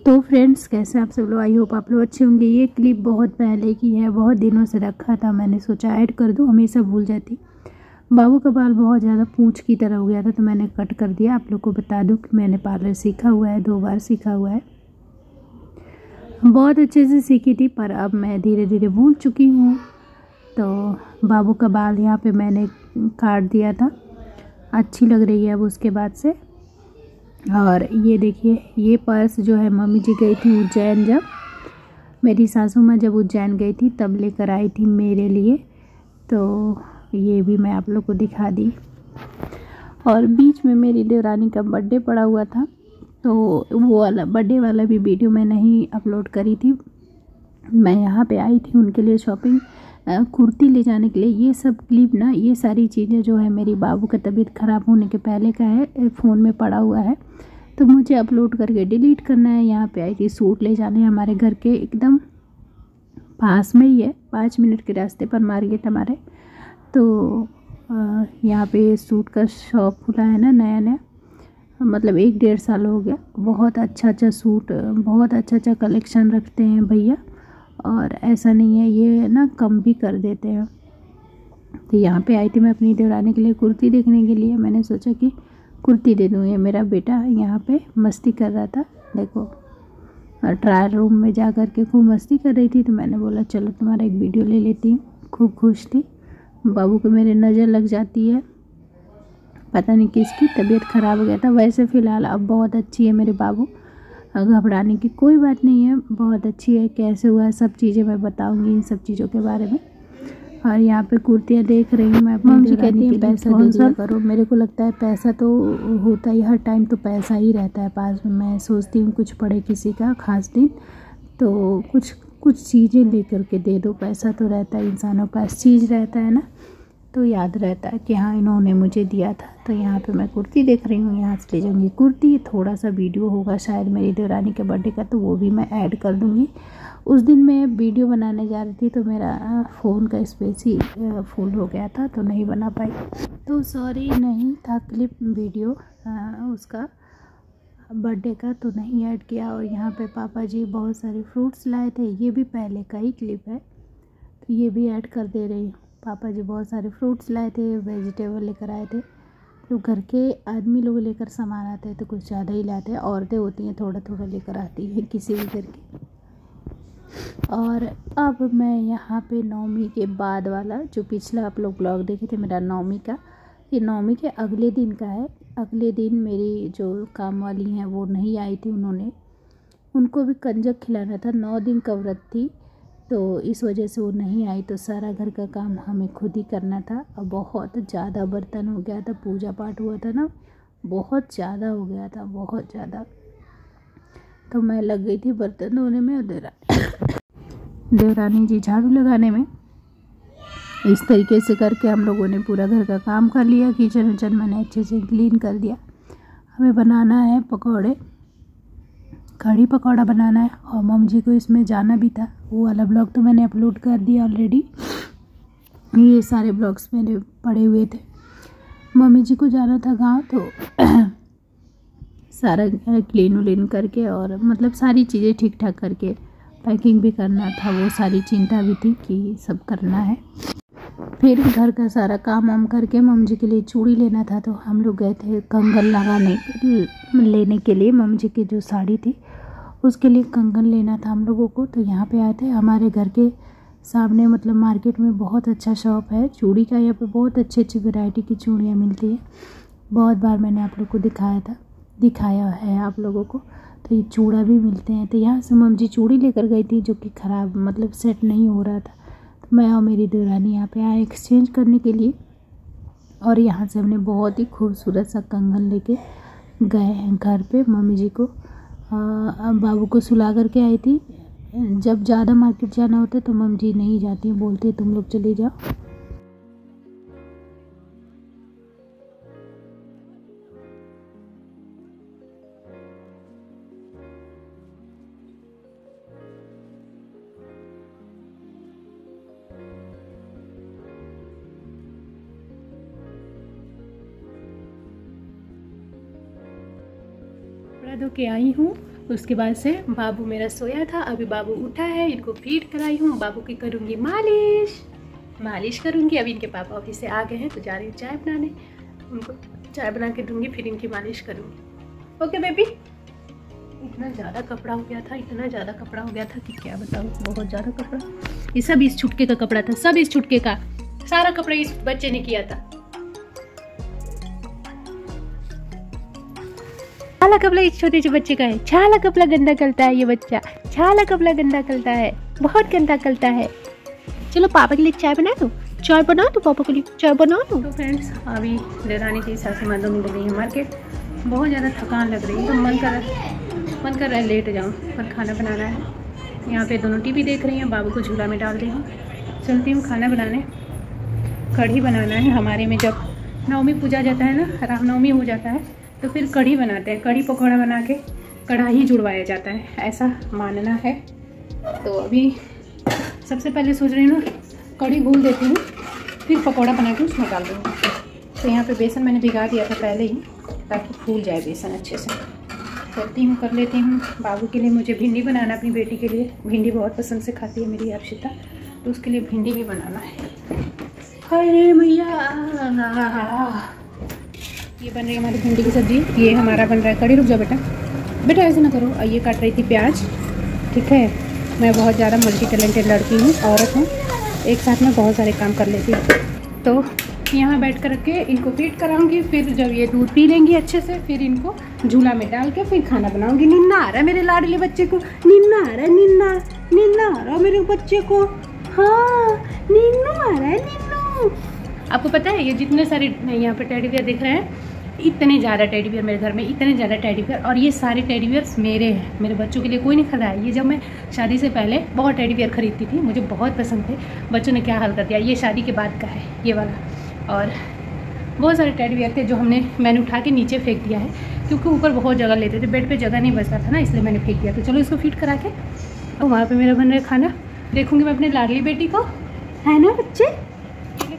तो फ्रेंड्स, कैसे आप सब लोग? आई होप आप लोग अच्छे होंगे। ये क्लिप बहुत पहले की है, बहुत दिनों से रखा था, मैंने सोचा ऐड कर दूं, हमेशा भूल जाती। बाबू का बाल बहुत ज़्यादा पूंछ की तरह हो गया था तो मैंने कट कर दिया। आप लोग को बता दूं कि मैंने पार्लर सीखा हुआ है, 2 बार सीखा हुआ है, बहुत अच्छे से सीखी थी, पर अब मैं धीरे धीरे भूल चुकी हूँ। तो बाबू का बाल यहाँ पे मैंने काट दिया था, अच्छी लग रही है अब उसके बाद से। और ये देखिए, ये पर्स जो है मम्मी जी गई थी उज्जैन, जब मेरी सासू माँ जब उज्जैन गई थी तब लेकर आई थी मेरे लिए। तो ये भी मैं आप लोग को दिखा दी। और बीच में मेरी देवरानी का बर्थडे पड़ा हुआ था, तो वो वाला बर्थडे वाला भी वीडियो मैं नहीं अपलोड करी थी। मैं यहाँ पे आई थी उनके लिए शॉपिंग, कुर्ती ले जाने के लिए। ये सब क्लिप ना, ये सारी चीज़ें जो है मेरी बाबू का तबीयत ख़राब होने के पहले का है, फ़ोन में पड़ा हुआ है, तो मुझे अपलोड करके डिलीट करना है। यहाँ पे आई थी सूट ले जाने, हमारे घर के एकदम पास में ही है, 5 मिनट के रास्ते पर मार्केट हमारे। तो यहाँ पे सूट का शॉप खुला है ना, नया नया, मतलब 1-1.5 साल हो गया। बहुत अच्छा सूट, बहुत अच्छा कलेक्शन रखते हैं भैया, और ऐसा नहीं है, ये ना कम भी कर देते हैं। तो यहाँ पे आई थी मैं अपनी देवरानी के लिए कुर्ती देखने के लिए। मैंने सोचा कि कुर्ती दे दूँ। ये मेरा बेटा यहाँ पे मस्ती कर रहा था, देखो, ट्रायल रूम में जा कर के खूब मस्ती कर रही थी। तो मैंने बोला चलो तुम्हारा एक वीडियो ले लेती हूँ। खूब खुश थी। बाबू को मेरे नज़र लग जाती है, पता नहीं किसकी तबीयत ख़राब हो गया था। वैसे फ़िलहाल अब बहुत अच्छी है मेरे बाबू, घबराने की कोई बात नहीं है, बहुत अच्छी है। कैसे हुआ सब चीज़ें मैं बताऊंगी, इन सब चीज़ों के बारे में। और यहाँ पे कुर्तियाँ देख रही हूँ मैं। मम्मी कहती है पैसा दे दिया करो। मेरे को लगता है पैसा तो होता ही, हर टाइम तो पैसा ही रहता है पास में। मैं सोचती हूँ कुछ पड़े किसी का खास दिन तो कुछ चीज़ें लेकर के दे दो। पैसा तो रहता है, इंसानों के पास चीज़ रहता है ना, तो याद रहता है कि हाँ इन्होंने मुझे दिया था। तो यहाँ पे मैं कुर्ती देख रही हूँ, यहाँ से ले जाऊँगी कुर्ती। थोड़ा सा वीडियो होगा शायद मेरी देवरानी के बर्थडे का, तो वो भी मैं ऐड कर दूँगी। उस दिन मैं वीडियो बनाने जा रही थी तो मेरा फ़ोन का स्पेस ही फुल हो गया था, तो नहीं बना पाई। तो सॉरी, नहीं था क्लिप वीडियो उसका बर्थडे का, तो नहीं ऐड किया। और यहाँ पे पापा जी बहुत सारे फ्रूट्स लाए थे, ये भी पहले का ही क्लिप है, तो ये भी ऐड कर दे रही हूँ। पापा जी बहुत सारे फ्रूट्स लाए थे, वेजिटेबल लेकर आए थे। तो घर के आदमी लोग लेकर सामान आते हैं तो कुछ ज़्यादा ही लाते हैं, औरतें होती हैं थोड़ा थोड़ा लेकर आती हैं किसी भी घर की। और अब मैं यहाँ पे नवमी के बाद वाला, जो पिछला आप लोग ब्लॉग देखे थे मेरा नवमी का, ये नवमी के अगले दिन का है। अगले दिन मेरी जो काम वाली हैं वो नहीं आई थी, उनको भी कंजक खिलाना था, 9 दिन का व्रत थी, तो इस वजह से वो नहीं आई। तो सारा घर का काम हमें खुद ही करना था। और बहुत ज़्यादा बर्तन हो गया था, पूजा पाठ हुआ था ना, बहुत ज़्यादा हो गया था, बहुत ज़्यादा। तो मैं लग गई थी बर्तन धोने में और देवरानी जी झाड़ू लगाने में। इस तरीके से करके हम लोगों ने पूरा घर का काम कर लिया। किचन विचन मैंने अच्छे से क्लीन कर दिया। हमें बनाना है पकौड़े, कढ़ी पकौड़ा बनाना है, और मम्मी जी को इसमें जाना भी था। वो वाला ब्लॉग तो मैंने अपलोड कर दिया ऑलरेडी। ये सारे ब्लॉग्स मेरे पड़े हुए थे। मम्मी जी को जाना था गांव, तो सारा क्लीन व्लीन करके, और मतलब सारी चीज़ें ठीक ठाक करके, पैकिंग भी करना था, वो सारी चिंता भी थी कि सब करना है। फिर घर का सारा काम वाम करके मम्मी जी के लिए चूड़ी लेना था, तो हम लोग गए थे कंगन लेने के लिए। मम्मी जी की जो साड़ी थी उसके लिए कंगन लेना था हम लोगों को। तो यहाँ पे आए थे, हमारे घर के सामने मतलब मार्केट में बहुत अच्छा शॉप है चूड़ी का। यहाँ पे बहुत अच्छी वैरायटी की चूड़ियाँ मिलती है। बहुत बार मैंने आप लोग को दिखाया है आप लोगों को। तो ये चूड़ा भी मिलते हैं। तो यहाँ से मम्मी जी चूड़ी लेकर गई थी, जो कि ख़राब मतलब सेट नहीं हो रहा था। तो मैं और मेरी देवरानी यहाँ पे आए एक्सचेंज करने के लिए, और यहाँ से हमने बहुत ही खूबसूरत सा कंगन लेके गए हैं घर पे। मम्मी जी को बाबू को सुला करके आई थी। जब ज़्यादा मार्केट जाना होता है तो मम्मी जी नहीं जाती, बोलती है तुम लोग चले जाओ। कपड़ा धो के आई हूँ, उसके बाद से बाबू मेरा सोया था, अभी बाबू उठा है, इनको फीड कराई हूँ। बाबू की करूँगी मालिश करूँगी। अभी इनके पापा ऑफिस से आ गए हैं तो जा रही हूँ चाय बनाने, उनको चाय बना के दूँगी, फिर इनकी मालिश करूँगी। Okay baby. इतना ज़्यादा कपड़ा हो गया था, इतना ज़्यादा कपड़ा हो गया था कि क्या बताऊँ, बहुत ज़्यादा कपड़ा। ये सब इस छुटके का कपड़ा था, सब इस छुटके का, सारा कपड़ा इस बच्चे ने किया था। छाला कपड़ा इस छोटे से बच्चे का है। छाला कपड़ा गंदा करता है ये बच्चा, छाला कपड़ा गंदा करता है, बहुत गंदा करता है। चलो पापा के लिए चाय बना दो, चाय बना दो पापा के लिए, चाय बना दो। तो फ्रेंड्स अभी देरानी की सासू माँ दोनों गई है मार्केट। बहुत ज़्यादा थकान लग रही है तो मन कर रहा है लेट जाऊँ, पर खाना बनाना है। यहाँ पे दोनों टीवी देख रही हैं, बाबू को झूला में डाल दी हूँ। चलती हूँ खाना बनाने, कढ़ी बनाना है। हमारे में जब नवमी पूजा जाता है ना, रामनवमी हो जाता है तो फिर कढ़ी बनाते हैं, कढ़ी पकौड़ा बना के कढ़ाई जुड़वाया जाता है, ऐसा मानना है। तो अभी सबसे पहले सोच रही हूँ कढ़ी भून देती हूँ, फिर पकौड़ा बना के उसमें डाल दूँगी। तो यहाँ पे बेसन मैंने भिगा दिया था पहले ही, ताकि फूल जाए बेसन अच्छे से। करती हूँ, कर लेती हूँ। बाबू के लिए मुझे भिंडी बनाना, अपनी बेटी के लिए भिंडी बहुत पसंद से खाती है मेरी अर्शिता, तो उसके लिए भिंडी भी बनाना है। अरे मैया, ये बन रही है हमारी भिंडी की सब्जी, ये हमारा बन रहा है कढ़ी। रुक जाओ बेटा, बेटा ऐसे ना करो। ये काट रही थी प्याज, ठीक है। मैं बहुत ज़्यादा मल्टी टैलेंटेड लड़की हूँ, औरत हूँ, एक साथ में बहुत सारे काम कर लेती हूँ। तो यहाँ बैठ कर के इनको फीड कराऊंगी, फिर जब ये दूध पी लेंगी अच्छे से, फिर इनको झूला में डाल के फिर खाना बनाऊंगी। निन्ना आ रहा है मेरे लाडले बच्चे को, निन्ना आ रहा है, निन्ना आ रहा है मेरे बच्चे को। हाँ निन्नू आ रहा है, निन्नू। आपको पता है ये जितने सारे यहाँ पे टेडी बियर दिख रहे हैं, इतने ज़्यादा टेडी बियर मेरे घर में, इतने ज़्यादा टेडी बियर, और ये सारे टेडी बियर्स मेरे हैं, मेरे बच्चों के लिए कोई नहीं खरीदा है। ये जब मैं शादी से पहले बहुत टेडी बियर खरीदती थी, मुझे बहुत पसंद थे, बच्चों ने क्या हाल कर दिया। ये शादी के बाद का है ये वाला, और बहुत सारे टेडी बियर थे जो मैंने उठा के नीचे फेंक दिया है, क्योंकि ऊपर बहुत जगह लेते थे, बेड पे जगह नहीं बचता था ना, इसलिए मैंने फेंक दिया। तो चलो इसको फीड करा के, और वहाँ पे मेरा बन रहा है खाना, देखूँगी मैं अपने लाडली बेटी को, है ना बच्चे।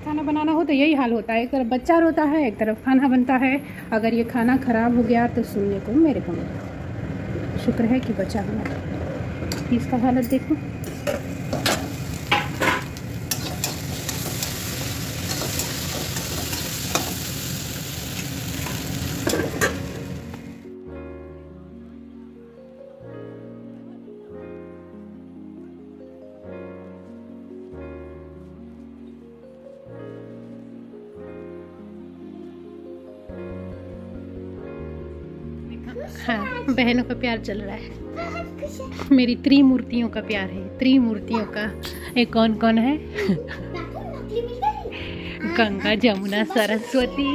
खाना बनाना हो तो यही हाल होता है, एक तरफ बच्चा रोता है, एक तरफ खाना बनता है। अगर ये खाना ख़राब हो गया तो सुनने को मेरे को मिला, शुक्र है कि बचा हुआ। इसका हालत देखो। हाँ, बहनों का प्यार चल रहा है, मेरी त्रिमूर्तियों का प्यार है, त्रिमूर्तियों का। एक कौन कौन है? गंगा जमुना सरस्वती।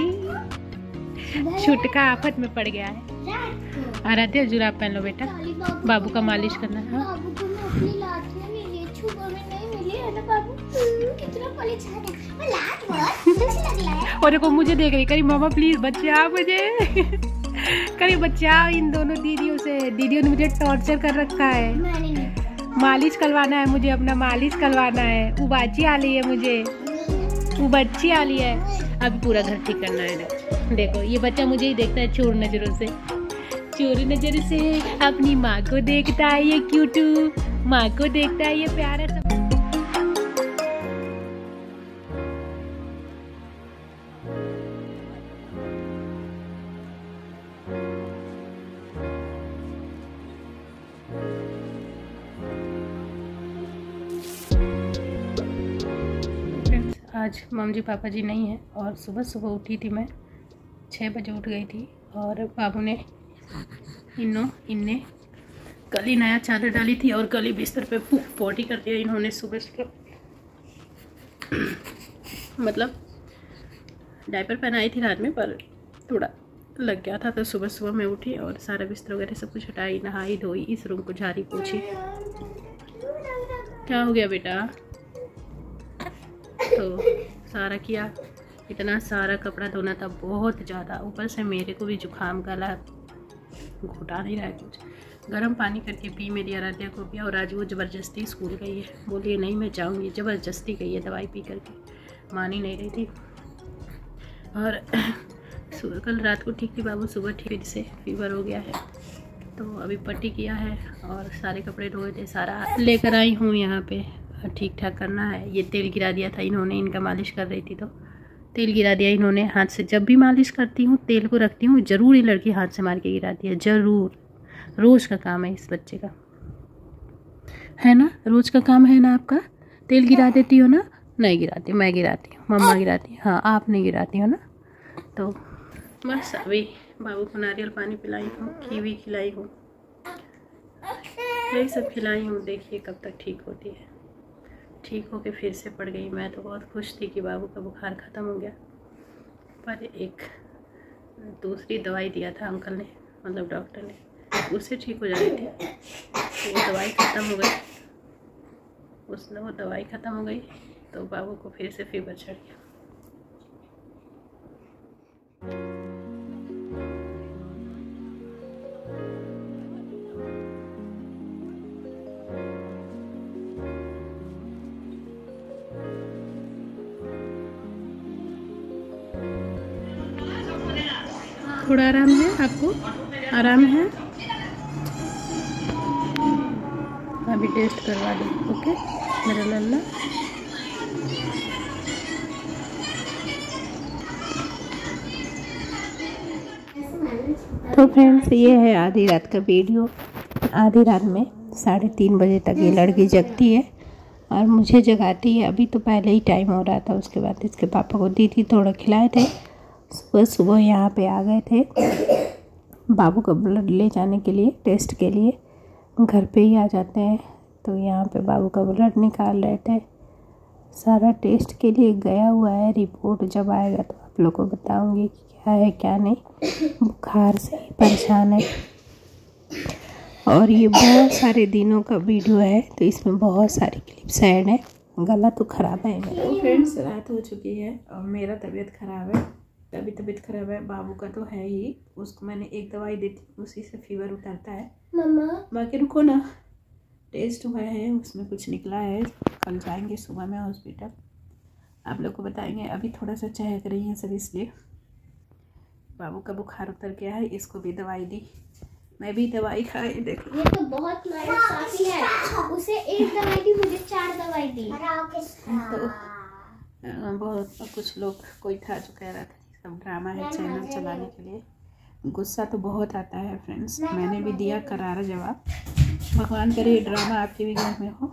छुटका आफत में पड़ गया है। आराध्या जुराब पहन लो बेटा, बाबू का मालिश करना है। और देखो मुझे देख रही, करी मामा प्लीज बच्चा मुझे करी बच्चा इन दोनों दीदियों से। दीदियों ने मुझे टॉर्चर कर रखा है, मालिश करवाना है मुझे, अपना मालिश करवाना है। उबाची आ रही है मुझे, उबाची आ रही है। अभी पूरा घर ठीक करना है। देखो ये बच्चा मुझे ही देखता है चोर नजरों से, चोर नजर से अपनी माँ को देखता है। ये क्यूटू माँ को देखता है, ये प्यारा सब। आज मम्मी जी पापा जी नहीं हैं, और सुबह सुबह उठी थी मैं, 6 बजे उठ गई थी। और बाबू ने इनने कल ही नया चादर डाली थी, और कल ही बिस्तर पे पोटी कर दिया इन्होंने सुबह सुबह। मतलब डायपर पहनाई थी रात में, पर थोड़ा लग गया था, तो सुबह सुबह मैं उठी और सारा बिस्तर वगैरह सब कुछ हटाई, नहाई धोई, इस रूम को झाड़ी पोछी। क्या हो गया बेटा? तो सारा किया। इतना सारा कपड़ा धोना था, बहुत ज़्यादा। ऊपर से मेरे को भी जुकाम, गला घुटा नहीं रहा है कुछ। गर्म पानी करके पी मेरी आराध्या को भी, और आज वो ज़बरदस्ती स्कूल गई है, बोलिए नहीं मैं जाऊँगी, ज़बरदस्ती गई है दवाई पी करके, मान ही नहीं रही थी। और कल रात को ठीक थी बाबू, सुबह ठीक से फीवर हो गया है, तो अभी पट्टी किया है और सारे कपड़े धोए थे, सारा लेकर आई हूँ यहाँ पे, ठीक ठाक करना है। ये तेल गिरा दिया था इन्होंने, इनका मालिश कर रही थी तो तेल गिरा दिया इन्होंने हाथ से। जब भी मालिश करती हूँ तेल को रखती हूँ, ज़रूर ये लड़की हाथ से मार के गिराती है, ज़रूर। रोज़ का काम है इस बच्चे का, है ना? रोज़ का काम है ना आपका? तेल गिरा देती हो ना? नहीं गिराती, मैं गिराती हूँ, मम्मा गिराती है। हाँ, आप नहीं गिराती हो ना? तो बस अभी बाबू को नारियल पानी पिलाई हूँ, कीवी खिलाई हूँ, यही सब खिलाई हूँ। देखिए कब तक ठीक होती है। ठीक होके फिर से पड़ गई। मैं तो बहुत खुश थी कि बाबू का बुखार ख़त्म हो गया, पर एक दूसरी दवाई दिया था अंकल ने, मतलब डॉक्टर ने, उससे ठीक हो जाती थी। तो वो दवाई ख़त्म हो गई, वो दवाई ख़त्म हो गई तो बाबू को फिर से फीवर चढ़ गया। थोड़ा आराम है आपको? आराम है? अभी टेस्ट करवा दूँ, ओके मेरा लल्ला। तो फ्रेंड्स, ये है आधी रात का वीडियो। आधी रात में 3:30 बजे तक ये लड़की जगती है और मुझे जगाती है। अभी तो पहले ही टाइम हो रहा था। उसके बाद इसके पापा को दी थी, थोड़ा खिलाए थे। सुबह सुबह यहाँ पे आ गए थे बाबू का ब्लड ले जाने के लिए, टेस्ट के लिए। घर पे ही आ जाते हैं, तो यहाँ पे बाबू का ब्लड निकाल रहे थे। सारा टेस्ट के लिए गया हुआ है। रिपोर्ट जब आएगा तो आप लोग को बताऊंगी कि क्या है क्या नहीं। बुखार से ही परेशान है और ये बहुत सारे दिनों का वीडियो है, तो इसमें बहुत सारी क्लिप्स ऐड है। गला तो ख़राब है मेरा। तो फ्रेंड्स, रात हो चुकी है और मेरा तबीयत ख़राब है। अभी तबीयत ख़राब है, बाबू का तो है ही। उसको मैंने एक दवाई दी थी, उसी से फीवर उतरता है। मम्मा बाकी रुको ना, टेस्ट हुआ है, उसमें कुछ निकला है। कल जाएंगे सुबह में हॉस्पिटल, आप लोग को बताएंगे। अभी थोड़ा सा चहक रही है सब, इसलिए। बाबू का बुखार उतर गया है, इसको भी दवाई दी, मैं भी दवाई खाई। देखो ये तो बहुत नाइंसाफी है, उसे एक दवाई दी, मुझे 4 दवाई दी। तो बहुत कुछ लोग, कोई था जो कह रहा था सब ड्रामा है चैनल चलाने के लिए। गुस्सा तो बहुत आता है फ्रेंड्स। मैंने भी दिया करारा जवाब। भगवान करे ये ड्रामा आपके भी घर में हो।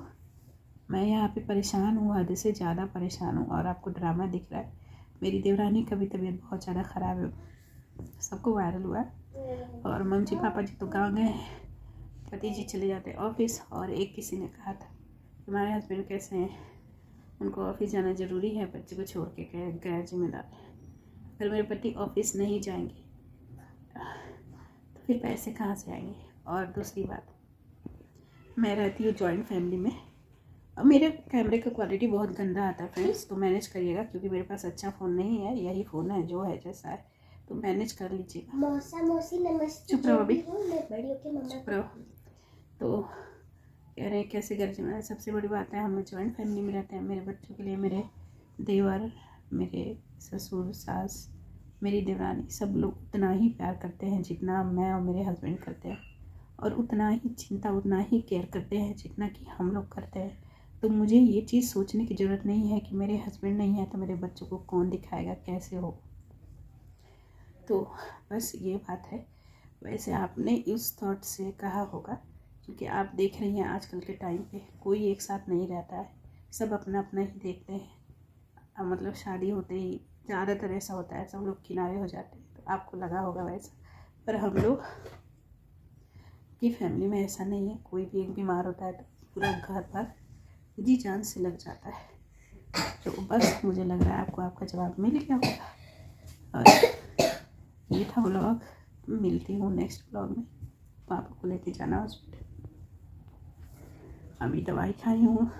मैं यहाँ पे परेशान हूँ, हद से ज़्यादा परेशान हूँ, और आपको ड्रामा दिख रहा है। मेरी देवरानी का भी तबीयत बहुत ज़्यादा ख़राब है, सबको वायरल हुआ है। और मम्मी जी पापा जी तो गाँव गए हैं, पति जी चले जाते हैं ऑफिस। और एक किसी ने कहा था तुम्हारे हस्बैंड कैसे हैं, उनको ऑफिस जाना ज़रूरी है, बच्चे को छोड़ के गैर जिम्मेदार। अगर मेरे पति ऑफिस नहीं जाएंगे तो फिर पैसे कहाँ से आएंगे। और दूसरी बात, मैं रहती हूँ जॉइंट फैमिली में और मेरे कैमरे का क्वालिटी बहुत गंदा आता है फ्रेंड्स, तो मैनेज करिएगा, क्योंकि मेरे पास अच्छा फ़ोन नहीं है, यही फ़ोन है जो है जैसा है, तो मैनेज कर लीजिएगा। मौसी नमस्ते। चुप रहो अभी, चुप रहो। तो कह रहे कैसे घर जिम्मेदार। सबसे बड़ी बात है, हम लोग जॉइंट फैमिली में रहते हैं। मेरे बच्चों के लिए मेरे देवर, मेरे ससुर, सास, मेरी देवरानी, सब लोग उतना ही प्यार करते हैं जितना मैं और मेरे हस्बैंड करते हैं, और उतना ही चिंता, उतना ही केयर करते हैं जितना कि हम लोग करते हैं। तो मुझे ये चीज़ सोचने की ज़रूरत नहीं है कि मेरे हस्बैंड नहीं है तो मेरे बच्चों को कौन दिखाएगा, कैसे हो। तो बस ये बात है। वैसे आपने इस थॉट से कहा होगा, क्योंकि आप देख रही हैं आजकल के टाइम पे कोई एक साथ नहीं रहता है, सब अपना अपना ही देखते हैं। मतलब शादी होते ही ज़्यादातर ऐसा होता है, सब लोग किनारे हो जाते हैं, तो आपको लगा होगा वैसा। पर हम लोग की फैमिली में ऐसा नहीं है। कोई भी एक बीमार होता है तो पूरा घर पर जी जान से लग जाता है। तो बस मुझे लग रहा है आपको आपका जवाब मिल गया होगा। और ये था व्लॉग। मिलती हूँ नेक्स्ट व्लॉग में। पापा को लेके जाना हॉस्पिटल। अभी दवाई खाई हूँ।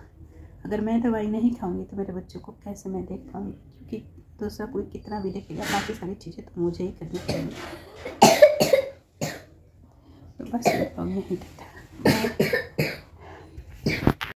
अगर मैं दवाई नहीं खाऊंगी तो मेरे बच्चों को कैसे मैं देख पाऊँगी, क्योंकि दूसरा कोई कितना भी देखेगा, बाकी सारी चीज़ें तो मुझे ही करनी पड़ेंगी। तो बस यही था।